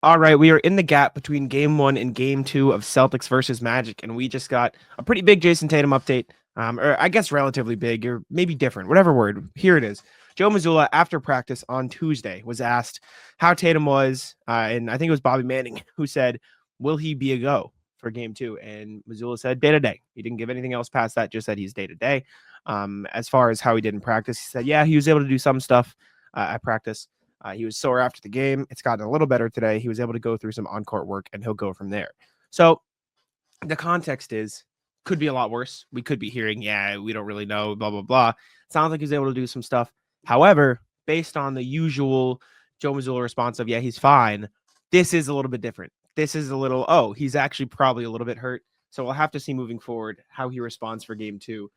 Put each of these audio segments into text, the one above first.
All right, we are in the gap between game 1 and game 2 of Celtics versus Magic, and we just got a pretty big Jayson Tatum update. Or I guess relatively big, or maybe different, whatever word. Here it is. Joe Mazzulla, after practice on Tuesday, was asked how Tatum was, and I think it was Bobby Manning who said, "Will he be a go for game 2?" And Mazzulla said, "Day to day." He didn't give anything else past that; just said he's day to day. As far as how he did in practice, he said, "Yeah, he was able to do some stuff at practice." He was sore after the game. It's gotten a little better today. He was able to go through some on-court work, and he'll go from there. So the context is could be a lot worse. We could be hearing, yeah, we don't really know, blah, blah, blah. Sounds like he's able to do some stuff. However, based on the usual Joe Mazzulla response of, yeah, he's fine, this is a little bit different. This is a little, oh, he's actually probably a little bit hurt. So we'll have to see moving forward how he responds for game 2.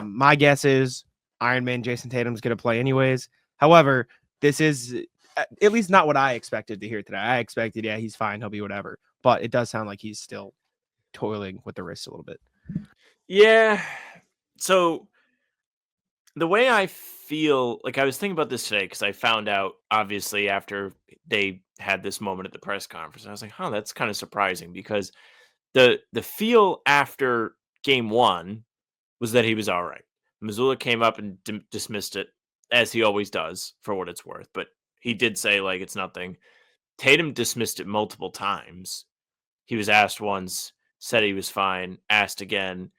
My guess is Iron Man Jayson Tatum's going to play anyways. However, this is at least not what I expected to hear today. I expected, yeah, he's fine. He'll be whatever. But it does sound like he's still toiling with the wrist a little bit. Yeah. So the way I feel, like I was thinking about this today because I found out obviously after they had this moment at the press conference. I was like, huh, that's kind of surprising because the feel after game one was that he was all right. Missoula came up and dismissed it as he always does for what it's worth, but he did say like it's nothing. Tatum dismissed it multiple times. He was asked once, said he was fine, asked again,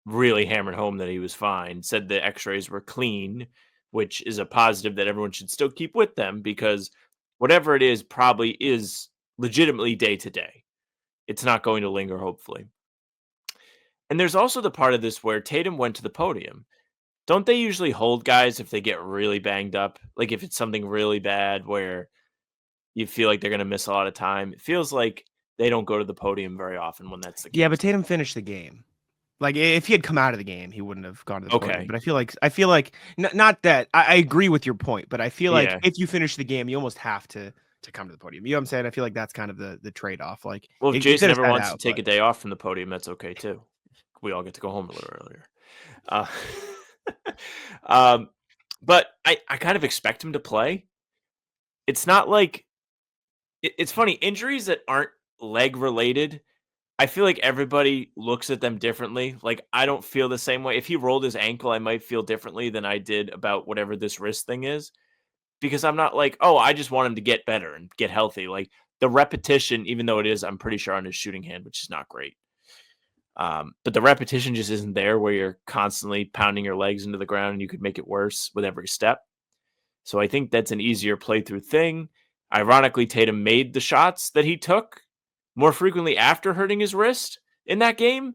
really hammered home that he was fine, said the x-rays were clean, which is a positive that everyone should still keep with them because whatever it is probably is legitimately day to day. It's not going to linger, hopefully. And there's also the part of this where Tatum went to the podium. Don't they usually hold guys if they get really banged up? Like if it's something really bad where you feel like they're going to miss a lot of time. It feels like they don't go to the podium very often when that's the Yeah, but case. Tatum finished the game. Like if he had come out of the game, he wouldn't have gone to the podium. Okay. But I feel like not that I agree with your point, but I feel like Yeah. if you finish the game, you almost have to come to the podium. You know what I'm saying? I feel like that's kind of the trade off. Like Well, if you could Jason have ever sat wants to out, take but a day off from the podium, that's okay too. We all get to go home a little earlier. Uh, um, but I kind of expect him to play. It's not like it's funny, injuries that aren't leg related. I feel like everybody looks at them differently. Like I don't feel the same way. If he rolled his ankle, I might feel differently than I did about whatever this wrist thing is because I'm not like, oh, I just want him to get better and get healthy. Like the repetition, even though it is, I'm pretty sure on his shooting hand, which is not great. But the repetition just isn't there where you're constantly pounding your legs into the ground and you could make it worse with every step. So I think that's an easier playthrough thing. Ironically, Tatum made the shots that he took more frequently after hurting his wrist in that game,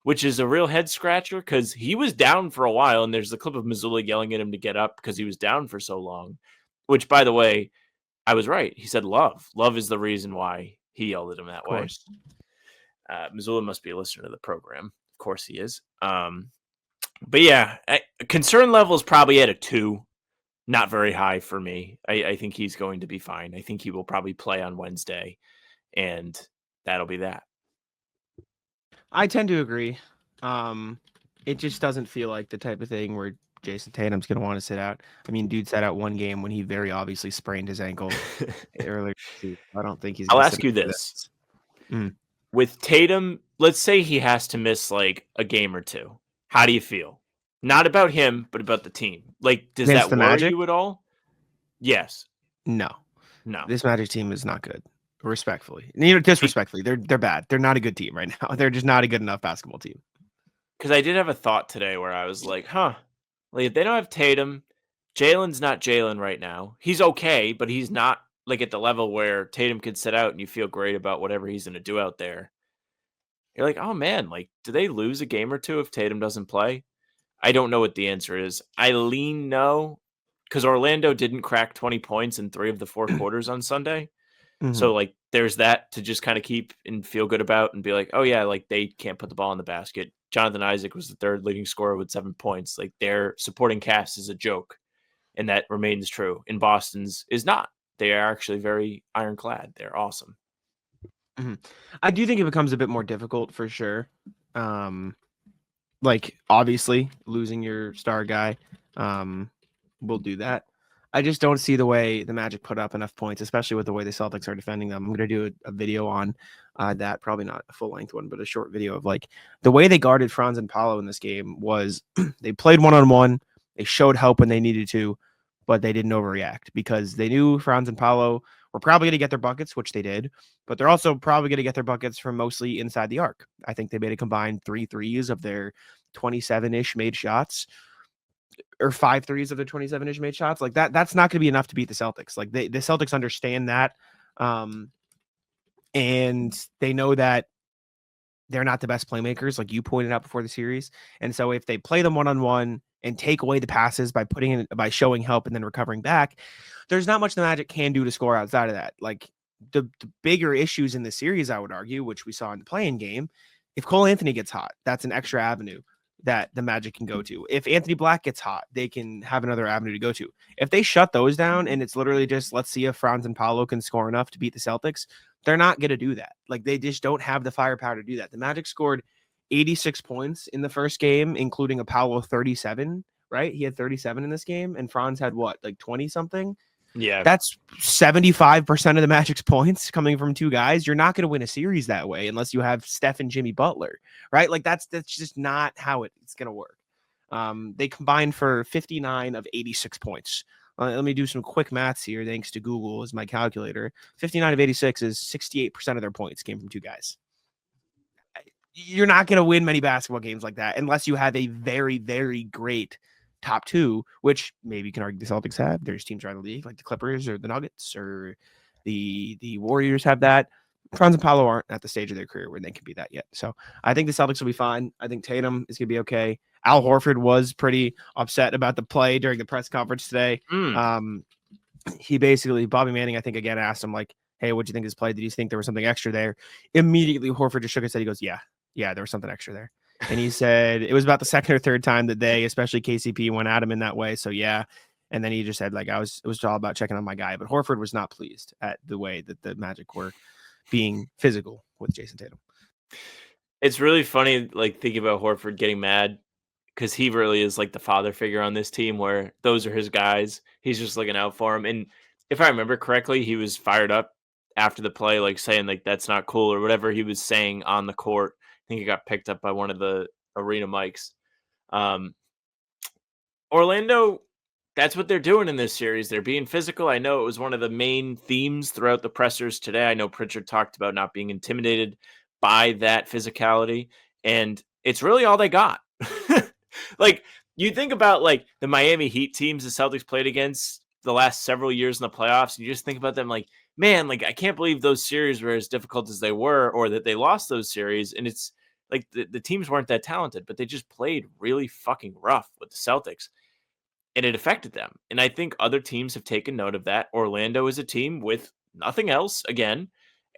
which is a real head scratcher because he was down for a while. And there's the clip of Missoula yelling at him to get up because he was down for so long, which, by the way, I was right. He said love. Love is the reason why he yelled at him of that way. course. Missoula must be a listener to the program. Of course he is. But yeah, concern level is probably at a 2. Not very high for me. I think he's going to be fine. I think he will probably play on Wednesday, and that'll be that. I tend to agree. Um, it just doesn't feel like the type of thing where Jayson Tatum's gonna want to sit out. I mean, dude sat out one game when he very obviously sprained his ankle earlier. I don't think he's I'll gonna sit ask you out for this. this. Mm. With Tatum, let's say he has to miss like a game or two. How do you feel? Not about him, but about the team. Like, does Against that the worry Magic? you at all? Yes. No. No. This Magic team is not good. Respectfully, disrespectfully, they're bad. They're not a good team right now. They're just not a good enough basketball team. Because I did have a thought today where I was like, huh, like if they don't have Tatum, Jalen's not Jalen right now. He's okay, but he's not like at the level where Tatum could sit out and you feel great about whatever he's going to do out there. You're like, oh man, like, do they lose a game or two if Tatum doesn't play? I don't know what the answer is. I lean no because Orlando didn't crack 20 points in 3 of the 4 quarters on Sunday. Mhm. So like there's that to just kind of keep and feel good about and be like, oh yeah, like they can't put the ball in the basket. Jonathan Isaac was the third leading scorer with 7 points. Like their supporting cast is a joke. And that remains true. In Boston's is not. They are actually very ironclad. They're awesome. Mhm. I do think it becomes a bit more difficult for sure. Um, like obviously losing your star guy, will do that. I just don't see the way the Magic put up enough points, especially with the way the Celtics are defending them. I'm going to do a video on that, probably not a full length one, but a short video of like the way they guarded Franz and Paolo in this game was they played one-on-one. They showed help when they needed to, but they didn't overreact because they knew Franz and Paolo were probably going to get their buckets, which they did, but they're also probably going to get their buckets from mostly inside the arc. I think they made a combined 3 threes of their 27-ish made shots, or 5 threes of the 27-ish made shots. Like that's not going to be enough to beat the Celtics. Like the Celtics understand that. And they know that they're not the best playmakers, like you pointed out before the series. And so if they play them one-on-one and take away the passes by showing help and then recovering back, there's not much the Magic can do to score outside of that. Like the bigger issues in the series, I would argue, which we saw in the play-in game, if Cole Anthony gets hot, that's an extra avenue that the Magic can go to. If Anthony Black gets hot, they can have another avenue to go to. If they shut those down and it's literally just, let's see if Franz and Paolo can score enough to beat the Celtics, they're not going to do that. Like they just don't have the firepower to do that. The Magic scored 86 points in the first game, including a Paolo 37, right? He had 37 in this game, and Franz had what, like 20 something? Yeah. That's 75% of the Magic's points coming from two guys. You're not going to win a series that way unless you have Steph and Jimmy Butler, right? Like that's just not how it's going to work. They combined for 59 of 86 points. Let me do some quick maths here, thanks to Google as my calculator. 59 of 86 is 68% of their points came from two guys. You're not going to win many basketball games like that unless you have a very, very great top two, which maybe you can argue the Celtics have. There's teams around the league like the Clippers or the Nuggets or the Warriors have that. Franz and Paolo aren't at the stage of their career where they can be that yet. So I think the Celtics will be fine. I think Tatum is going to be okay. Al Horford was pretty upset about the play during the press conference today. He basically, Bobby Manning, I think, again asked him like, hey, what'd you think of this play? Did you think there was something extra there? Immediately, Horford just shook his head. He goes, yeah, there was something extra there. And he said it was about the second or third time that they, especially KCP, went at him in that way. So yeah. And then he just said, like, it was all about checking on my guy. But Horford was not pleased at the way that the Magic were being physical with Jayson Tatum. It's really funny, like, thinking about Horford getting mad because he really is like the father figure on this team where those are his guys. He's just looking out for him. And if I remember correctly, he was fired up after the play, like saying like that's not cool or whatever he was saying on the court. I think he got picked up by one of the arena mics. Orlando, that's what they're doing in this series. They're being physical. I know it was one of the main themes throughout the pressers today. I know Pritchard talked about not being intimidated by that physicality, and it's really all they got. Like, you think about like the Miami Heat teams the Celtics played against the last several years in the playoffs, and you just think about them like, man, like I can't believe those series were as difficult as they were, or that they lost those series. And it's like the teams weren't that talented, but they just played really fucking rough with the Celtics, and it affected them. And I think other teams have taken note of that. Orlando is a team with nothing else again,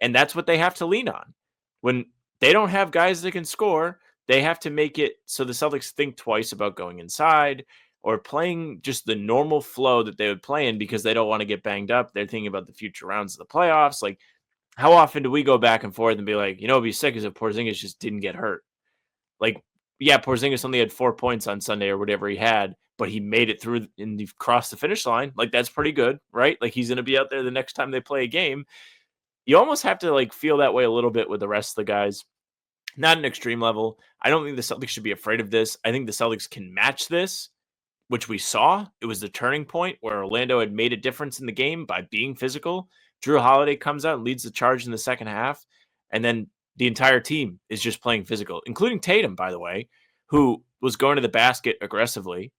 and that's what they have to lean on. When they don't have guys that can score, they have to make it so the Celtics think twice about going inside or playing just the normal flow that they would play in because they don't want to get banged up. They're thinking about the future rounds of the playoffs. Like, how often do we go back and forth and be like, it'd be sick as if Porzingis just didn't get hurt? Like, yeah, Porzingis only had 4 points on Sunday or whatever he had, but he made it through and he crossed the finish line. Like, that's pretty good, right? Like, he's going to be out there the next time they play a game. You almost have to like feel that way a little bit with the rest of the guys. Not an extreme level. I don't think the Celtics should be afraid of this. I think the Celtics can match this, which we saw. It was the turning point where Orlando had made a difference in the game by being physical. Drew Holiday comes out and leads the charge in the second half. And then the entire team is just playing physical, including Tatum, by the way, who was going to the basket aggressively.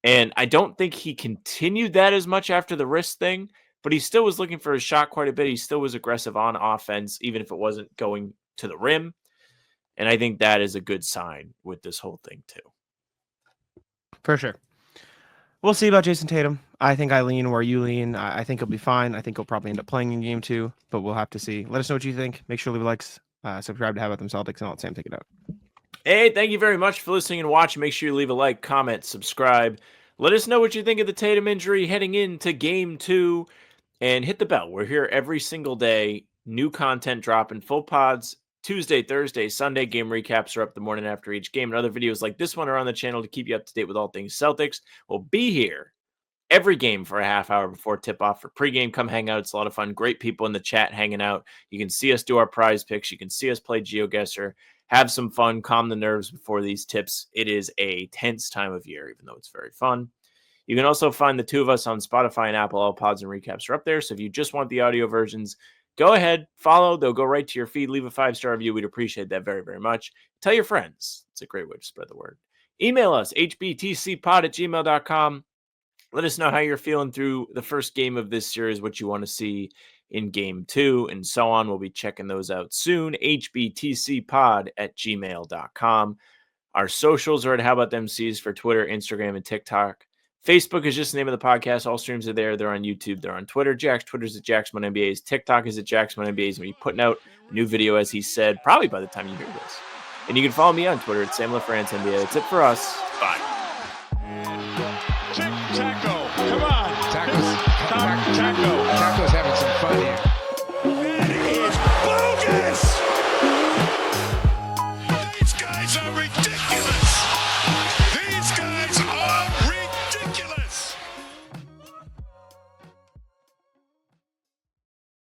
And I don't think he continued that as much after the wrist thing, but he still was looking for his shot quite a bit. He still was aggressive on offense, even if it wasn't going to the rim. And I think that is a good sign with this whole thing, too. For sure. We'll see about Jayson Tatum. I think I lean where you lean. I think he'll be fine. I think he'll probably end up playing in game 2, but we'll have to see. Let us know what you think. Make sure to leave likes, subscribe to How About Them Celtics, and I'll let Sam take it out. Hey, thank you very much for listening and watching. Make sure you leave a like, comment, subscribe. Let us know what you think of the Tatum injury heading into game 2, and hit the bell. We're here every single day. New content dropping, full pods Tuesday, Thursday, Sunday. Game recaps are up the morning after each game, and other videos like this one are on the channel to keep you up to date with all things Celtics. We'll be here every game for a half hour before tip-off for pregame. Come hang out. It's a lot of fun. Great people in the chat hanging out. You can see us do our prize picks. You can see us play GeoGuessr. Have some fun. Calm the nerves before these tips. It is a tense time of year, even though it's very fun. You can also find the two of us on Spotify and Apple. All pods and recaps are up there. So if you just want the audio versions, go ahead, follow. They'll go right to your feed. Leave a 5-star review. We'd appreciate that very, very much. Tell your friends. It's a great way to spread the word. Email us, hbtcpod@gmail.com. Let us know how you're feeling through the first game of this series, what you want to see in game 2, and so on. We'll be checking those out soon. hbtcpod@gmail.com. Our socials are at How About Them C's for Twitter, Instagram, and TikTok. Facebook is just the name of the podcast. All streams are there. They're on YouTube. They're on Twitter. Twitter's at JacksmonNBA's. TikTok is at JacksmonNBA's. We'll be putting out a new video, as he said, probably by the time you hear this. And you can follow me on Twitter at SamLaFranceNBA. That's it for us. Bye.